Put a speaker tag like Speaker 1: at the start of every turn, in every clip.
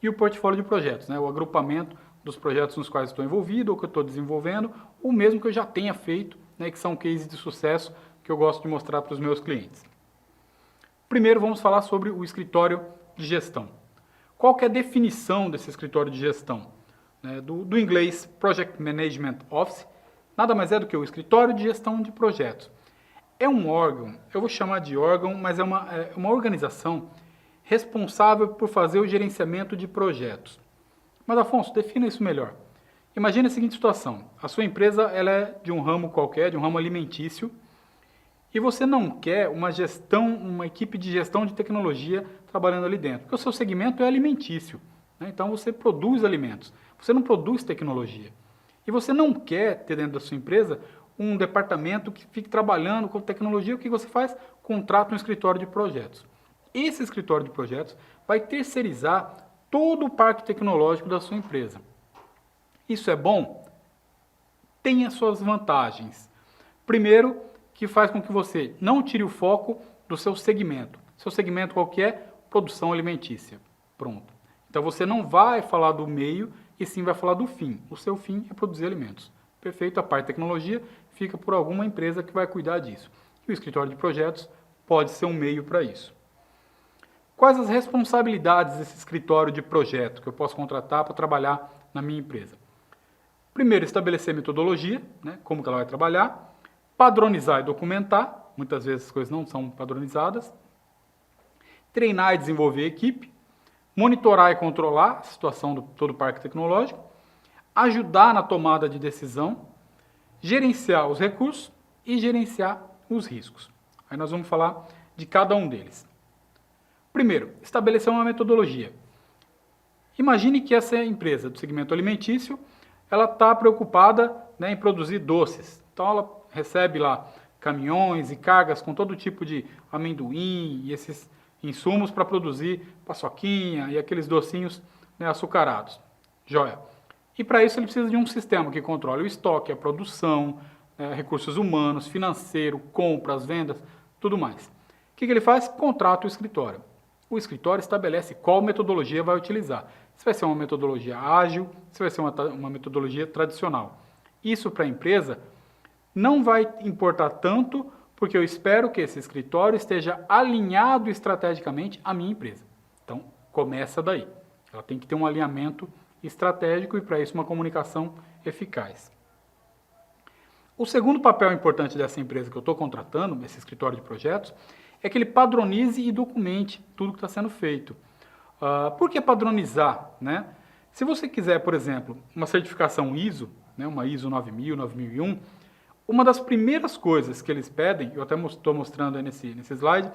Speaker 1: e o portfólio de projetos, né? O agrupamento dos projetos nos quais estou envolvido ou que eu estou desenvolvendo, ou mesmo que eu já tenha feito, né? Que são cases de sucesso que eu gosto de mostrar para os meus clientes. Primeiro vamos falar sobre o escritório de gestão. Qual que é a definição desse escritório de gestão? Do inglês Project Management Office, nada mais é do que o escritório de gestão de projetos. É um órgão, eu vou chamar de órgão, mas é uma organização responsável por fazer o gerenciamento de projetos. Mas, Afonso, defina isso melhor. Imagine a seguinte situação, a sua empresa ela é de um ramo qualquer, de um ramo alimentício, e você não quer uma equipe de gestão de tecnologia trabalhando ali dentro, porque o seu segmento é alimentício, né? Então você produz alimentos, você não produz tecnologia. E você não quer ter dentro da sua empresa um departamento que fique trabalhando com tecnologia. O que você faz? Contrata um escritório de projetos. Esse escritório de projetos vai terceirizar todo o parque tecnológico da sua empresa. Isso é bom? Tem as suas vantagens. Primeiro, que faz com que você não tire o foco do seu segmento. Seu segmento qual que é? Produção alimentícia. Pronto. Então você não vai falar do meio e sim vai falar do fim. O seu fim é produzir alimentos. Perfeito, a parte de tecnologia fica por alguma empresa que vai cuidar disso. E o escritório de projetos pode ser um meio para isso. Quais as responsabilidades desse escritório de projeto que eu posso contratar para trabalhar na minha empresa? Primeiro, estabelecer metodologia, né, como que ela vai trabalhar, padronizar e documentar, muitas vezes as coisas não são padronizadas, treinar e desenvolver a equipe, monitorar e controlar a situação do todo o parque tecnológico, ajudar na tomada de decisão, gerenciar os recursos e gerenciar os riscos. Aí nós vamos falar de cada um deles. Primeiro, estabelecer uma metodologia. Imagine que essa empresa do segmento alimentício, ela está preocupada, né, em produzir doces. Então ela recebe lá caminhões e cargas com todo tipo de amendoim e esses insumos para produzir paçoquinha e aqueles docinhos, né, açucarados. Joia. E para isso ele precisa de um sistema que controle o estoque, a produção, recursos humanos, financeiro, compras, vendas, tudo mais. O que ele faz? Contrata o escritório. O escritório estabelece qual metodologia vai utilizar. Se vai ser uma metodologia ágil, se vai ser uma metodologia tradicional. Isso para a empresa não vai importar tanto, porque eu espero que esse escritório esteja alinhado estrategicamente à minha empresa. Então, começa daí. Ela tem que ter um alinhamento estratégico e, para isso, uma comunicação eficaz. O segundo papel importante dessa empresa que eu estou contratando, esse escritório de projetos, é que ele padronize e documente tudo que está sendo feito. Por que padronizar, né? Se você quiser, por exemplo, uma certificação ISO, né, uma ISO 9000, 9001, uma das primeiras coisas que eles pedem, eu até estou mostrando aí nesse slide,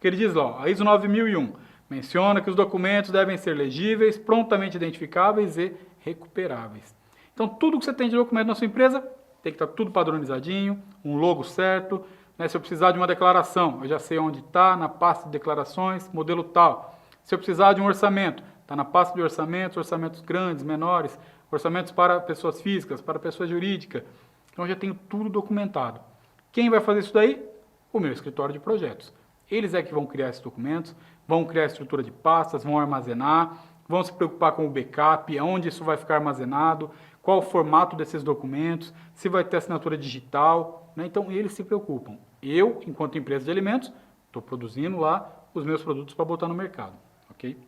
Speaker 1: que ele diz lá, ó, a ISO 9001 menciona que os documentos devem ser legíveis, prontamente identificáveis e recuperáveis. Então, tudo que você tem de documento na sua empresa tem que estar tudo padronizadinho, um logo certo, né? Se eu precisar de uma declaração, eu já sei onde está, na pasta de declarações, modelo tal. Se eu precisar de um orçamento, está na pasta de orçamentos, orçamentos grandes, menores, orçamentos para pessoas físicas, para pessoas jurídicas. Então, eu já tenho tudo documentado. Quem vai fazer isso daí? O meu escritório de projetos. Eles é que vão criar esses documentos, vão criar a estrutura de pastas, vão armazenar, vão se preocupar com o backup, aonde isso vai ficar armazenado, qual o formato desses documentos, se vai ter assinatura digital, né? Então, eles se preocupam. Eu, enquanto empresa de alimentos, estou produzindo lá os meus produtos para botar no mercado. Okay?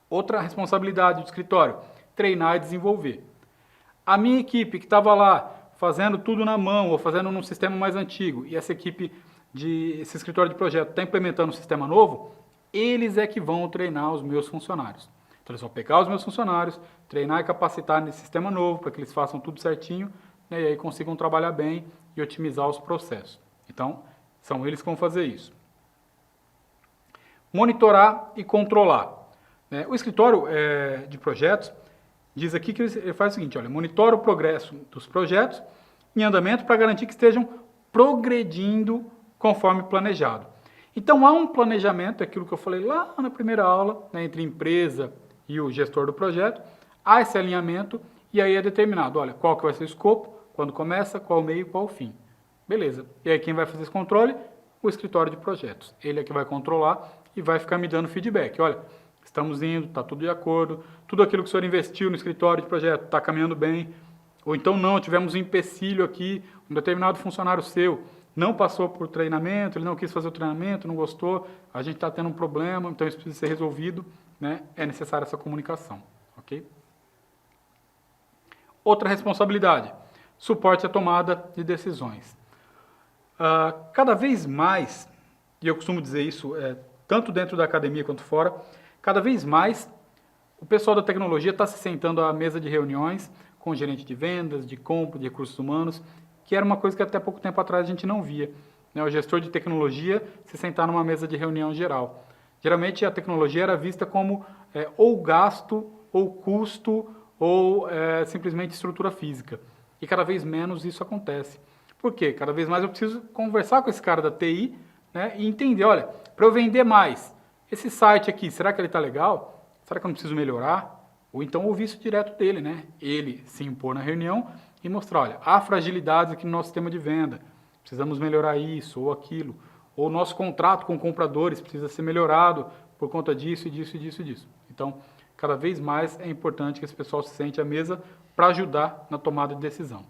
Speaker 1: Outra responsabilidade do escritório, treinar e desenvolver. A minha equipe que estava lá fazendo tudo na mão ou fazendo num sistema mais antigo e esse escritório de projeto está implementando um sistema novo, eles é que vão treinar os meus funcionários. Então eles vão pegar os meus funcionários, treinar e capacitar nesse sistema novo para que eles façam tudo certinho, né, e aí consigam trabalhar bem e otimizar os processos. Então, são eles que vão fazer isso. Monitorar e controlar. O escritório de projetos diz aqui que ele faz o seguinte, olha, monitora o progresso dos projetos em andamento para garantir que estejam progredindo conforme planejado. Então, há um planejamento, aquilo que eu falei lá na primeira aula, né, entre empresa e o gestor do projeto, há esse alinhamento e aí é determinado, olha, qual que vai ser o escopo, quando começa, qual o meio, qual o fim. Beleza. E aí quem vai fazer esse controle? O escritório de projetos. Ele é que vai controlar e vai ficar me dando feedback. Olha, estamos indo, está tudo de acordo, tudo aquilo que o senhor investiu no escritório de projeto está caminhando bem, ou então não, tivemos um empecilho aqui, um determinado funcionário seu não passou por treinamento, ele não quis fazer o treinamento, não gostou, a gente está tendo um problema, então isso precisa ser resolvido, né? É necessária essa comunicação, ok? Outra responsabilidade, suporte à tomada de decisões. Cada vez mais, e eu costumo dizer isso tanto dentro da academia quanto fora, cada vez mais o pessoal da tecnologia está se sentando à mesa de reuniões com o gerente de vendas, de compra, de recursos humanos, que era uma coisa que até pouco tempo atrás a gente não via, né? O gestor de tecnologia se sentar numa mesa de reunião geral. Geralmente a tecnologia era vista como ou gasto, ou custo, ou simplesmente estrutura física. E cada vez menos isso acontece. Por quê? Cada vez mais eu preciso conversar com esse cara da TI, né, e entender, olha, para eu vender mais, esse site aqui, será que ele está legal? Será que eu não preciso melhorar? Ou então ouvir isso direto dele, né? Ele se impor na reunião e mostrar, olha, há fragilidades aqui no nosso sistema de venda, precisamos melhorar isso ou aquilo, ou o nosso contrato com compradores precisa ser melhorado por conta disso, e disso, e disso, e disso. Então, cada vez mais é importante que esse pessoal se sente à mesa para ajudar na tomada de decisão.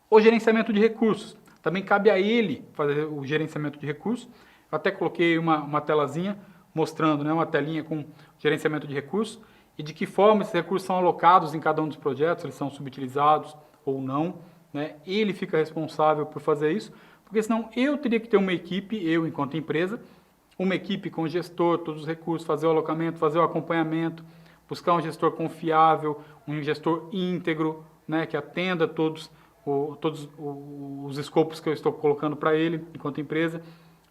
Speaker 1: O gerenciamento de recursos. Também cabe a ele fazer o gerenciamento de recursos. Eu até coloquei uma telazinha mostrando, né, uma telinha com gerenciamento de recursos e de que forma esses recursos são alocados em cada um dos projetos, eles são subutilizados ou não, né? Ele fica responsável por fazer isso, porque senão eu teria que ter uma equipe, eu enquanto empresa, uma equipe com gestor, todos os recursos, fazer o alocamento, fazer o acompanhamento, buscar um gestor confiável, um gestor íntegro, né, que atenda todos os escopos que eu estou colocando para ele enquanto empresa,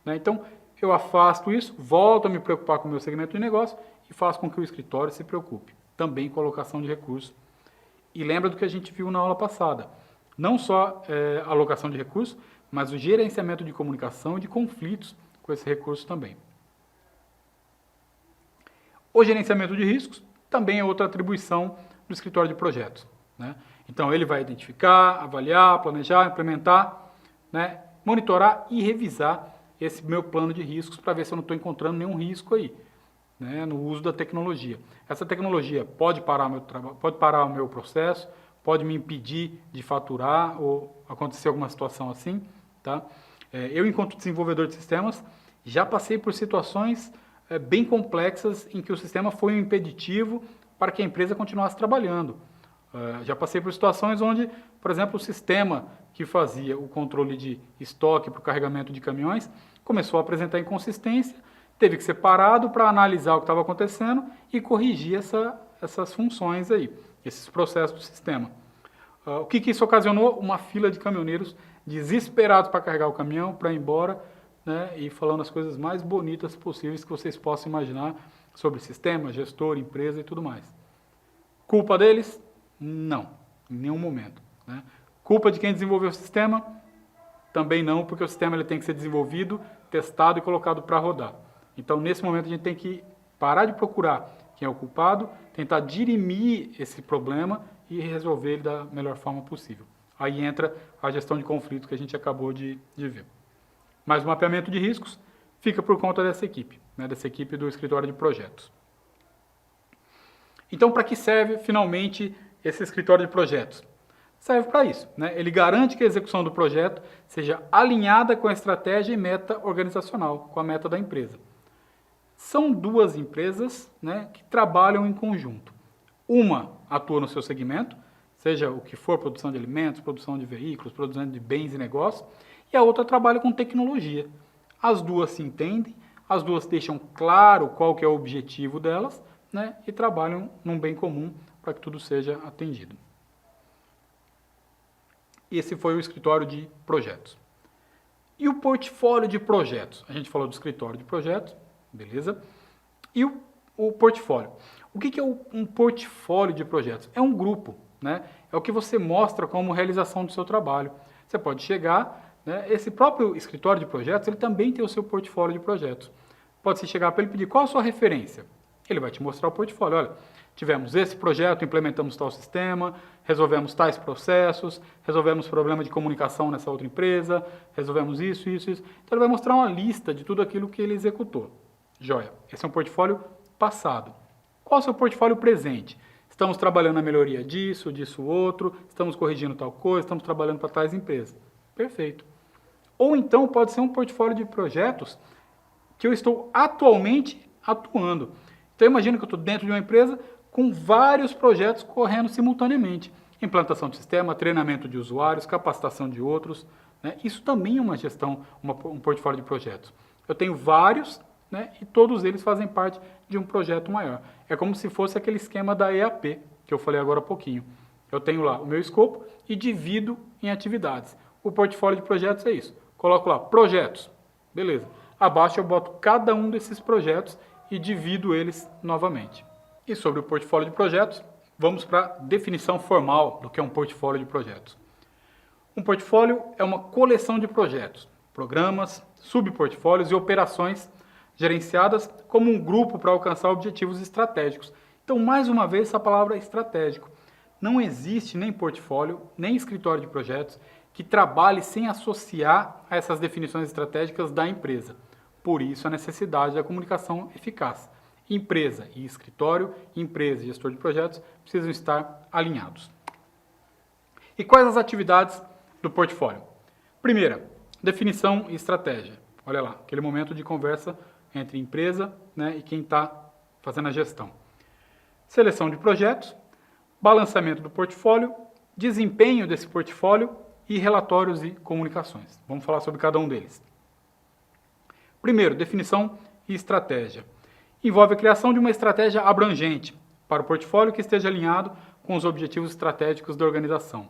Speaker 1: né? Então, eu afasto isso, volto a me preocupar com o meu segmento de negócio e faço com que o escritório se preocupe também com a alocação de recursos. E lembra do que a gente viu na aula passada, não só a alocação de recursos, mas o gerenciamento de comunicação e de conflitos com esse recurso também. O gerenciamento de riscos também é outra atribuição do escritório de projetos, né? Então, ele vai identificar, avaliar, planejar, implementar, né, monitorar e revisar esse meu plano de riscos para ver se eu não estou encontrando nenhum risco aí, né, no uso da tecnologia. Essa tecnologia pode parar meu trabalho, pode parar o meu processo, pode me impedir de faturar ou acontecer alguma situação assim, tá? Eu, enquanto desenvolvedor de sistemas, já passei por situações bem complexas em que o sistema foi um impeditivo para que a empresa continuasse trabalhando. Já passei por situações onde, por exemplo, o sistema que fazia o controle de estoque para o carregamento de caminhões começou a apresentar inconsistência, teve que ser parado para analisar o que estava acontecendo e corrigir essas funções aí, esses processos do sistema. O que isso ocasionou? Uma fila de caminhoneiros desesperados para carregar o caminhão, para ir embora, né, e falando as coisas mais bonitas possíveis que vocês possam imaginar sobre sistema, gestor, empresa e tudo mais. Culpa deles? Não, em nenhum momento, né? Culpa de quem desenvolveu o sistema? Também não, porque o sistema ele tem que ser desenvolvido, testado e colocado para rodar. Então, nesse momento, a gente tem que parar de procurar quem é o culpado, tentar dirimir esse problema e resolver ele da melhor forma possível. Aí entra a gestão de conflito que a gente acabou de ver. Mas o mapeamento de riscos fica por conta dessa equipe, né, dessa equipe do escritório de projetos. Então, para que serve, finalmente, esse escritório de projetos? Serve para isso, né? Ele garante que a execução do projeto seja alinhada com a estratégia e meta organizacional, com a meta da empresa. São duas empresas, né, que trabalham em conjunto. Uma atua no seu segmento, seja o que for, produção de alimentos, produção de veículos, produção de bens e negócios, e a outra trabalha com tecnologia. As duas se entendem, as duas deixam claro qual que é o objetivo delas, né, e trabalham num bem comum para que tudo seja atendido. Esse foi o escritório de projetos. E o portfólio de projetos? A gente falou do escritório de projetos, beleza? E o portfólio? O que é um portfólio de projetos? É um grupo, né? É o que você mostra como realização do seu trabalho. Você pode chegar, né? Esse próprio escritório de projetos, ele também tem o seu portfólio de projetos. Pode-se chegar para ele pedir qual a sua referência. Ele vai te mostrar o portfólio. Olha, tivemos esse projeto, implementamos tal sistema, resolvemos tais processos, resolvemos problema de comunicação nessa outra empresa, resolvemos isso. Então ele vai mostrar uma lista de tudo aquilo que ele executou. Joia. Esse é um portfólio passado. Qual é o seu portfólio presente? Estamos trabalhando na melhoria disso, disso outro, estamos corrigindo tal coisa, estamos trabalhando para tais empresas. Perfeito. Ou então pode ser um portfólio de projetos que eu estou atualmente atuando. Então imagina que eu estou dentro de uma empresa com vários projetos correndo simultaneamente. Implantação de sistema, treinamento de usuários, capacitação de outros. Né? Isso também é uma gestão, um portfólio de projetos. Eu tenho vários, né, e todos eles fazem parte de um projeto maior. É como se fosse aquele esquema da EAP, que eu falei agora há pouquinho. Eu tenho lá o meu escopo e divido em atividades. O portfólio de projetos é isso. Coloco lá, projetos. Beleza. Abaixo eu boto cada um desses projetos e divido eles novamente. E sobre o portfólio de projetos, vamos para a definição formal do que é um portfólio de projetos. Um portfólio é uma coleção de projetos, programas, subportfólios e operações gerenciadas como um grupo para alcançar objetivos estratégicos. Então, mais uma vez, essa palavra é estratégico. Não existe nem portfólio, nem escritório de projetos que trabalhe sem associar a essas definições estratégicas da empresa. Por isso, a necessidade da comunicação eficaz. Empresa e escritório, empresa e gestor de projetos precisam estar alinhados. E quais as atividades do portfólio? Primeira, definição e estratégia. Olha lá, aquele momento de conversa entre empresa, né, e quem está fazendo a gestão. Seleção de projetos, balanceamento do portfólio, desempenho desse portfólio e relatórios e comunicações. Vamos falar sobre cada um deles. Primeiro, definição e estratégia. Envolve a criação de uma estratégia abrangente para o portfólio que esteja alinhado com os objetivos estratégicos da organização.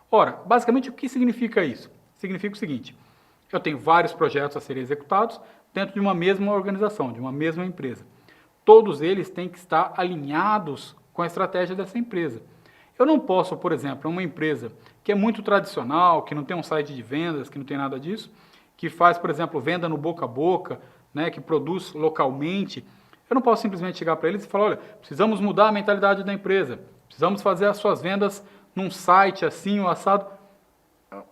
Speaker 1: Ora, basicamente o que significa isso? Significa o seguinte: eu tenho vários projetos a serem executados dentro de uma mesma organização, de uma mesma empresa. Todos eles têm que estar alinhados com a estratégia dessa empresa. Eu não posso, por exemplo, uma empresa que é muito tradicional, que não tem um site de vendas, que não tem nada disso, que faz, por exemplo, venda no boca a boca, né, que produz localmente, eu não posso simplesmente chegar para eles e falar, olha, precisamos mudar a mentalidade da empresa, precisamos fazer as suas vendas num site assim, ou assado.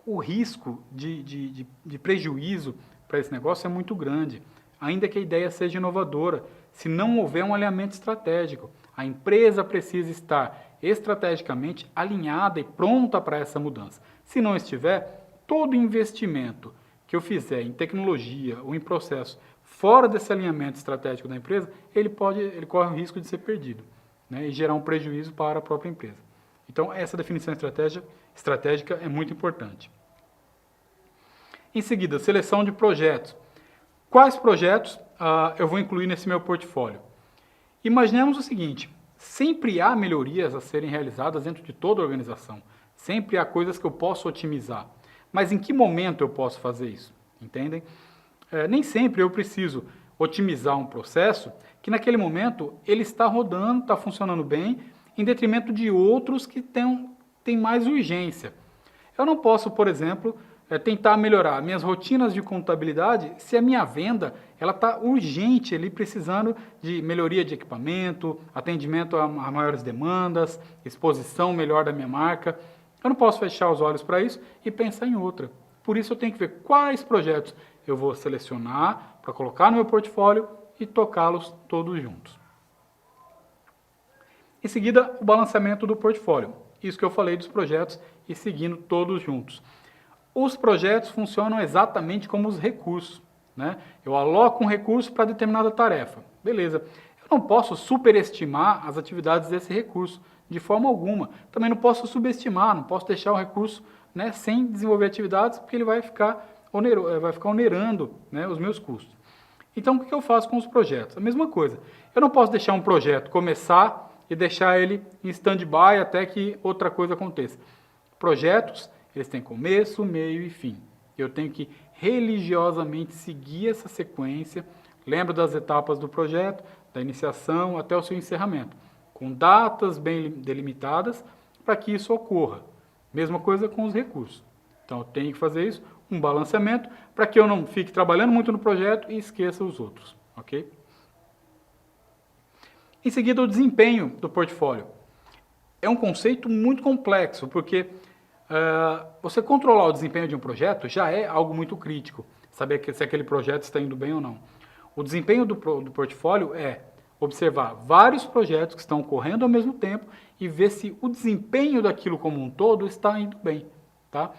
Speaker 1: O risco de prejuízo para esse negócio é muito grande, ainda que a ideia seja inovadora. Se não houver um alinhamento estratégico, a empresa precisa estar estrategicamente alinhada e pronta para essa mudança. Se não estiver, todo investimento que eu fizer em tecnologia ou em processo fora desse alinhamento estratégico da empresa, ele corre o risco de ser perdido, né, e gerar um prejuízo para a própria empresa. Então, essa definição estratégica é muito importante. Em seguida, seleção de projetos. Quais projetos eu vou incluir nesse meu portfólio? Imaginemos o seguinte: sempre há melhorias a serem realizadas dentro de toda a organização. Sempre há coisas que eu posso otimizar. Mas em que momento eu posso fazer isso? Entendem? Nem sempre eu preciso otimizar um processo que naquele momento ele está rodando, está funcionando bem, em detrimento de outros que têm mais urgência. Eu não posso, por exemplo, tentar melhorar minhas rotinas de contabilidade se a minha venda está urgente, ali, precisando de melhoria de equipamento, atendimento a maiores demandas, exposição melhor da minha marca. Eu não posso fechar os olhos para isso e pensar em outra. Por isso eu tenho que ver quais projetos eu vou selecionar para colocar no meu portfólio e tocá-los todos juntos. Em seguida, o balanceamento do portfólio. Isso que eu falei dos projetos e seguindo todos juntos. Os projetos funcionam exatamente como os recursos, né? Eu aloco um recurso para determinada tarefa. Beleza. Eu não posso superestimar as atividades desse recurso, de forma alguma. Também não posso subestimar, não posso deixar o recurso, né, sem desenvolver atividades, porque ele vai ficar onerando, né, os meus custos. Então, o que eu faço com os projetos? A mesma coisa. Eu não posso deixar um projeto começar e deixar ele em stand-by até que outra coisa aconteça. Projetos, eles têm começo, meio e fim. Eu tenho que religiosamente seguir essa sequência. Lembra das etapas do projeto, da iniciação até o seu encerramento, com datas bem delimitadas para que isso ocorra. Mesma coisa com os recursos. Então, eu tenho que fazer isso, um balanceamento, para que eu não fique trabalhando muito no projeto e esqueça os outros. Ok? Em seguida, o desempenho do portfólio. É um conceito muito complexo, porque você controlar o desempenho de um projeto já é algo muito crítico, saber se aquele projeto está indo bem ou não. O desempenho do portfólio é observar vários projetos que estão ocorrendo ao mesmo tempo e ver se o desempenho daquilo como um todo está indo bem, tá?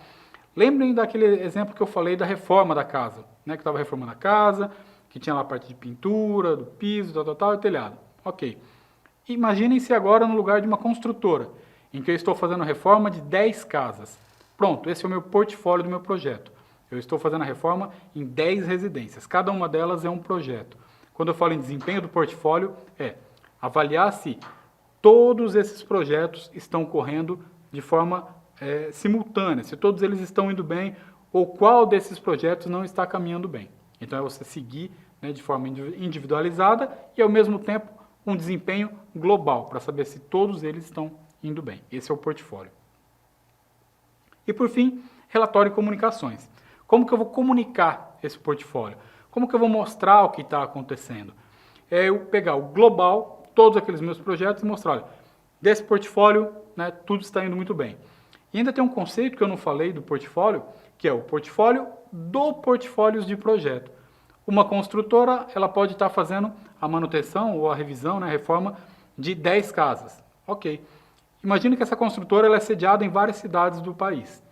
Speaker 1: Lembrem daquele exemplo que eu falei da reforma da casa, né? Que estava reformando a casa, que tinha lá a parte de pintura, do piso, tal, e telhado. Ok. Imaginem-se agora no lugar de uma construtora, em que eu estou fazendo a reforma de 10 casas. Pronto, esse é o meu portfólio do meu projeto. Eu estou fazendo a reforma em 10 residências, cada uma delas é um projeto. Quando eu falo em desempenho do portfólio, é avaliar se todos esses projetos estão correndo de forma simultânea, se todos eles estão indo bem ou qual desses projetos não está caminhando bem. Então é você seguir, né, de forma individualizada e ao mesmo tempo um desempenho global, para saber se todos eles estão indo bem. Esse é o portfólio. E por fim, relatório e comunicações. Como que eu vou comunicar esse portfólio? Como que eu vou mostrar o que está acontecendo? É eu pegar o global, todos aqueles meus projetos e mostrar, olha, desse portfólio, né, tudo está indo muito bem. E ainda tem um conceito que eu não falei do portfólio, que é o portfólio do portfólios de projeto. Uma construtora, ela pode estar fazendo a manutenção ou a revisão, né, a reforma de 10 casas. Ok. Imagina que essa construtora ela é sediada em várias cidades do país.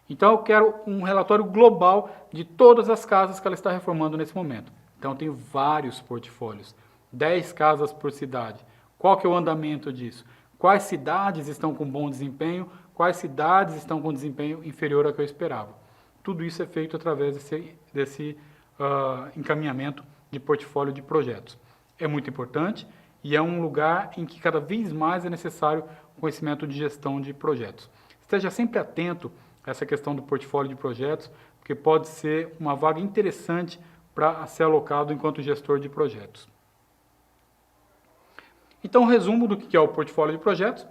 Speaker 1: Então eu quero um relatório global de todas as casas que ela está reformando nesse momento. Então eu tenho vários portfólios, 10 casas por cidade. Qual que é o andamento disso? Quais cidades estão com bom desempenho? Quais cidades estão com desempenho inferior ao que eu esperava? Tudo isso é feito através desse encaminhamento de portfólio de projetos. É muito importante e é um lugar em que cada vez mais é necessário conhecimento de gestão de projetos. Esteja sempre atento a essa questão do portfólio de projetos, porque pode ser uma vaga interessante para ser alocado enquanto gestor de projetos. Então, resumo do que é o portfólio de projetos.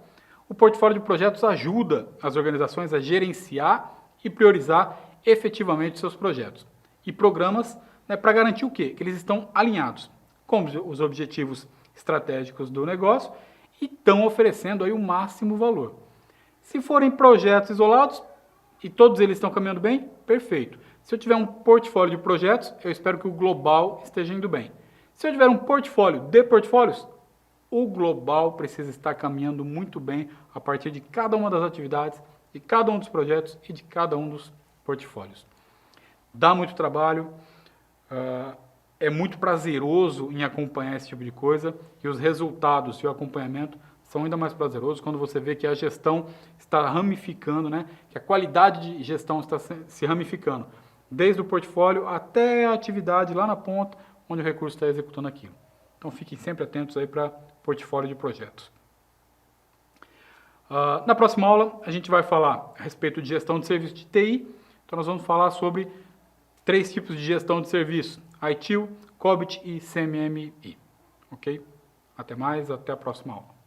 Speaker 1: O portfólio de projetos ajuda as organizações a gerenciar e priorizar efetivamente seus projetos e programas, né, para garantir o quê? Que eles estão alinhados com os objetivos estratégicos do negócio e estão oferecendo aí o máximo valor. Se forem projetos isolados e todos eles estão caminhando bem, perfeito. Se eu tiver um portfólio de projetos, eu espero que o global esteja indo bem. Se eu tiver um portfólio de portfólios, o global precisa estar caminhando muito bem a partir de cada uma das atividades, de cada um dos projetos e de cada um dos portfólios. Dá muito trabalho, é muito prazeroso em acompanhar esse tipo de coisa e os resultados e o acompanhamento são ainda mais prazerosos quando você vê que a gestão está ramificando, né? Que a qualidade de gestão está se ramificando, desde o portfólio até a atividade lá na ponta, onde o recurso está executando aquilo. Então fiquem sempre atentos aí para portfólio de projetos. Na próxima aula a gente vai falar a respeito de gestão de serviço de TI. Então nós vamos falar sobre 3 tipos de gestão de serviço: ITIL, COBIT e CMMI. Ok? Até mais, até a próxima aula.